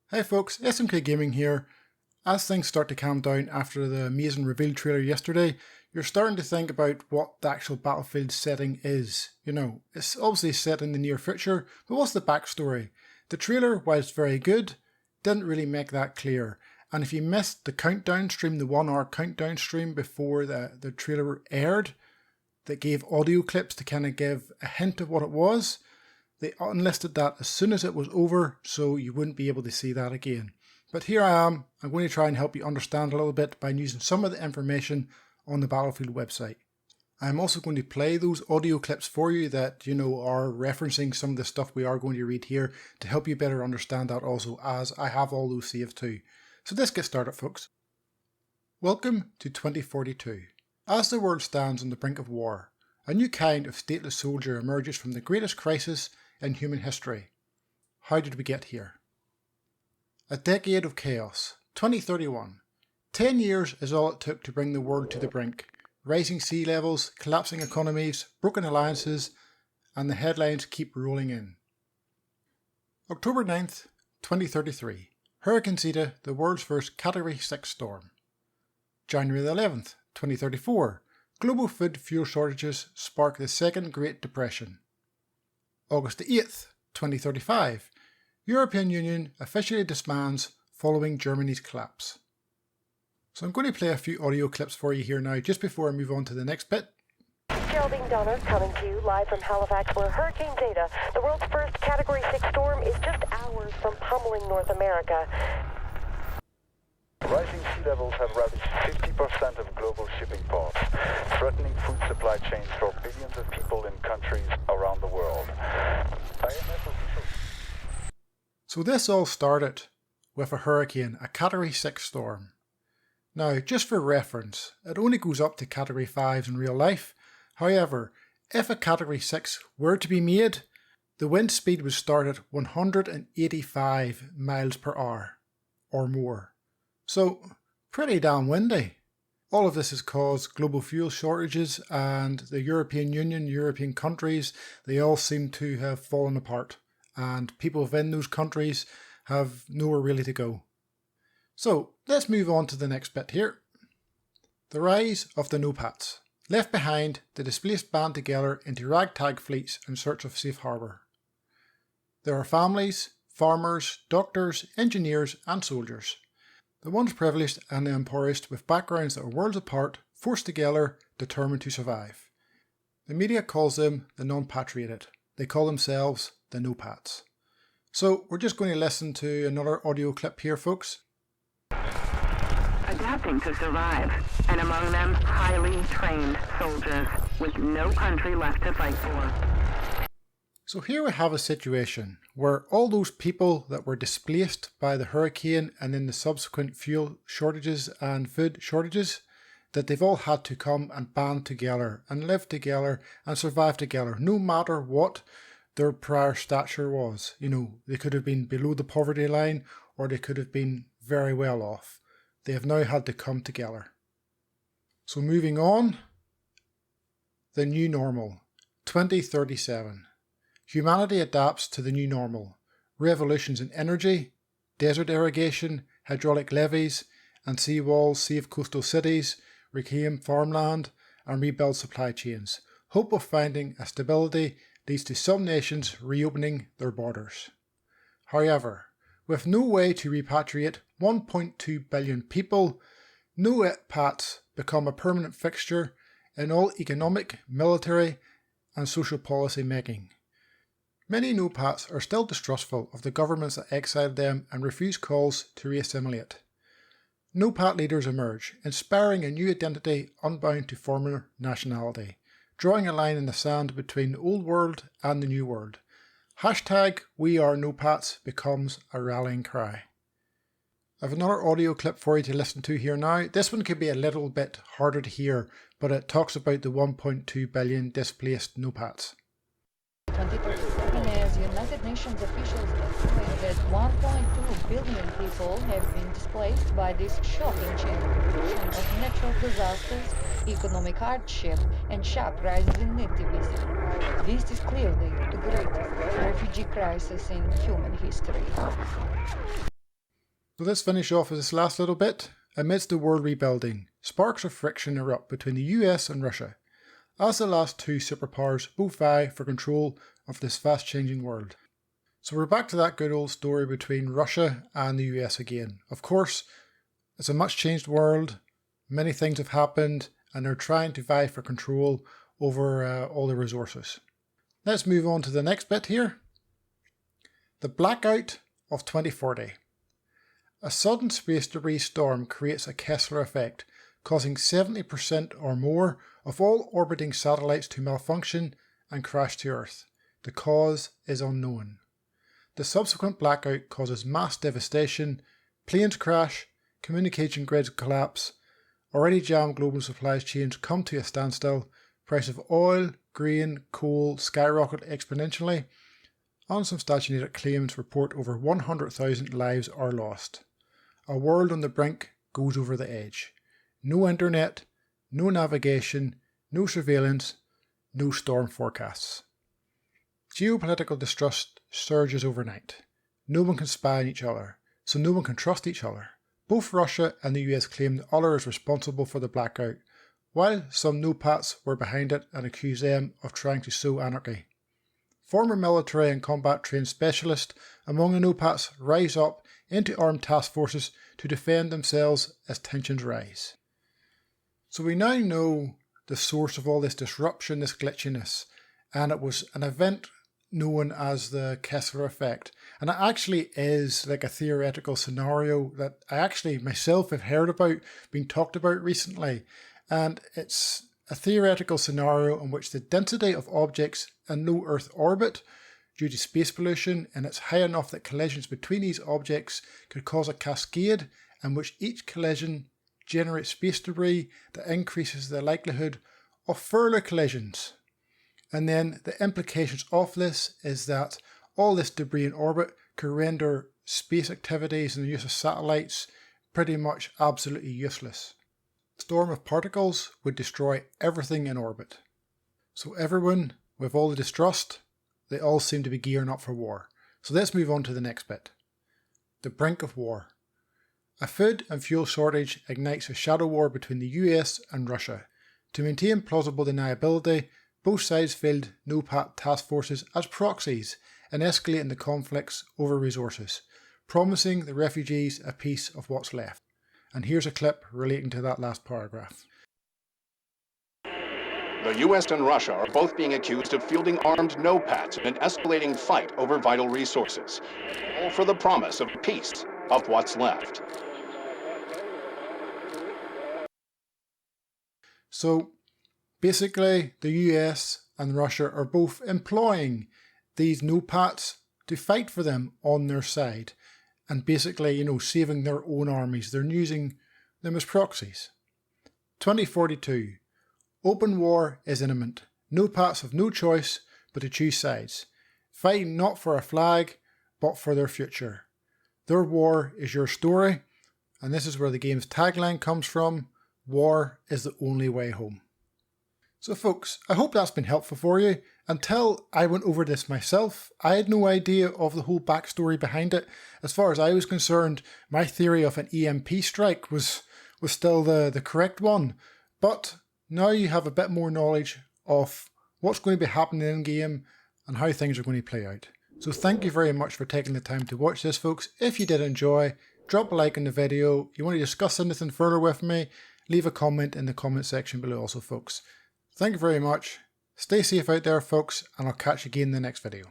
Hey folks, SMK Gaming here. As things start to calm down after the amazing reveal trailer yesterday, you're starting to think about what the actual Battlefield setting is. You know, it's obviously set in the near future, but what's the backstory? The trailer, whilst very good, didn't really make that clear. And if you missed the countdown stream, the 1 hour countdown stream before the trailer aired, that gave audio clips to kind of give a hint of what it was, they unlisted that as soon as it was over, so you wouldn't be able to see that again. But here I am. I'm going to try and help you understand a little bit by using some of the information on the Battlefield website. I'm also going to play those audio clips for you that, are referencing some of the stuff we are going to read here to help you better understand that also, as I have all those saved too. So let's get started, folks. Welcome to 2042. As the world stands on the brink of war, a new kind of stateless soldier emerges from the greatest crisis in human history. How did we get here? A decade of chaos. 2031. 10 years is all it took to bring the world to the brink. Rising sea levels, collapsing economies, broken alliances, and the headlines keep rolling in. October 9th, 2033. Hurricane Zeta, the world's first Category 6 storm. January 11th, 2034. Global food fuel shortages spark the Second Great Depression. August 8th, 2035. European Union officially disbands following Germany's collapse. So I'm going to play a few audio clips for you here now, just before I move on to the next bit. Geraldine Donner coming to you live from Halifax, where Hurricane Zeta, the world's first Category 6 storm, is just hours from pummeling North America. Rising sea levels have ravaged 50% of global shipping ports, threatening food supply chains for billions of people in countries around the world. So this all started with a hurricane, a Category 6 storm. Now, just for reference, it only goes up to Category 5s in real life. However, if a Category 6 were to be made, the wind speed would start at 185 miles per hour or more. So, pretty damn windy. All of this has caused global fuel shortages, and the European Union, European countries, they all seem to have fallen apart, and people within those countries have nowhere really to go. So, let's move on to the next bit here. The rise of the NOPATs. Left behind, the displaced band together into ragtag fleets in search of safe harbour. There are families, farmers, doctors, engineers and soldiers. The ones privileged and the impoverished, with backgrounds that are worlds apart, forced together, determined to survive. The media calls them the non-patrioted. They call themselves the NOPATs. So we're just going to listen to another audio clip here, folks. Adapting to survive, and among them highly trained soldiers with no country left to fight for. So here we have a situation where all those people that were displaced by the hurricane and then the subsequent fuel shortages and food shortages, that they've all had to come and band together and live together and survive together, no matter what their prior stature was. They could have been below the poverty line, or they could have been very well off. They have now had to come together. So moving on, the new normal, 2037. Humanity adapts to the new normal. Revolutions in energy, desert irrigation, hydraulic levees, and seawalls save coastal cities, reclaim farmland, and rebuild supply chains. Hope of finding a stability leads to some nations reopening their borders. However, with no way to repatriate 1.2 billion people, NOPATs become a permanent fixture in all economic, military, and social policy making. Many NOPATs are still distrustful of the governments that exiled them and refuse calls to re-assimilate. NOPAT leaders emerge, inspiring a new identity unbound to former nationality, drawing a line in the sand between the old world and the new world. Hashtag #WeAreNOPATs becomes a rallying cry. I have another audio clip for you to listen to here now. This one could be a little bit harder to hear, but it talks about the 1.2 billion displaced NOPATs. 2037, as United Nations officials estimate that 1.2 billion people have been displaced by this shocking chain of natural disasters, economic hardship, and sharp rises in nativism. This is clearly the greatest refugee crisis in human history. So let's finish off with this last little bit. Amidst the world rebuilding, sparks of friction erupt between the US and Russia, as the last two superpowers both vie for control of this fast-changing world. So we're back to that good old story between Russia and the US again. Of course, it's a much changed world, many things have happened, and they're trying to vie for control over all the resources. Let's move on to the next bit here. The Blackout of 2040. A sudden space debris storm creates a Kessler effect, causing 70% or more of all orbiting satellites to malfunction and crash to Earth. The cause is unknown. The subsequent blackout causes mass devastation, planes crash, communication grids collapse, already jammed global supply chains come to a standstill, price of oil, grain, coal skyrocket exponentially, and some statutory claims report over 100,000 lives are lost. A world on the brink goes over the edge. No internet, no navigation, no surveillance, no storm forecasts. Geopolitical distrust surges overnight. No one can spy on each other, so no one can trust each other. Both Russia and the US claim the other is responsible for the blackout, while some no-pats were behind it and accuse them of trying to sow anarchy. Former military and combat trained specialists among the no-pats rise up into armed task forces to defend themselves as tensions rise. So we now know the source of all this disruption, this glitchiness, and it was an event known as the Kessler effect. And it actually is like a theoretical scenario that I actually myself have heard about, being talked about recently. And it's a theoretical scenario in which the density of objects in low Earth orbit due to space pollution, and it's high enough that collisions between these objects could cause a cascade in which each collision generates space debris that increases the likelihood of further collisions. And then the implications of this is that all this debris in orbit could render space activities and the use of satellites pretty much absolutely useless. A storm of particles would destroy everything in orbit. So everyone, with all the distrust, they all seem to be gearing up for war. So let's move on to the next bit. The Brink of War. A food and fuel shortage ignites a shadow war between the US and Russia. To maintain plausible deniability, both sides field no-pat task forces as proxies and escalating the conflicts over resources, promising the refugees a piece of what's left. And here's a clip relating to that last paragraph. The US and Russia are both being accused of fielding armed no-pats in an escalating fight over vital resources, all for the promise of peace of what's left. So basically the US and Russia are both employing these no-pats to fight for them on their side and basically, saving their own armies. They're using them as proxies. 2042. Open war is imminent. No-pats have no choice but to choose sides, fighting not for a flag but for their future. Their war is your story, and this is where the game's tagline comes from: war is the only way home. So folks, I hope that's been helpful for you. Until I went over this myself, I had no idea of the whole backstory behind it. As far as I was concerned, my theory of an EMP strike was still the correct one. But now you have a bit more knowledge of what's going to be happening in game and how things are going to play out. So thank you very much for taking the time to watch this, folks. If you did enjoy, drop a like on the video. If you want to discuss anything further with me, leave a comment in the comment section below also, folks. Thank you very much. Stay safe out there, folks, and I'll catch you again in the next video.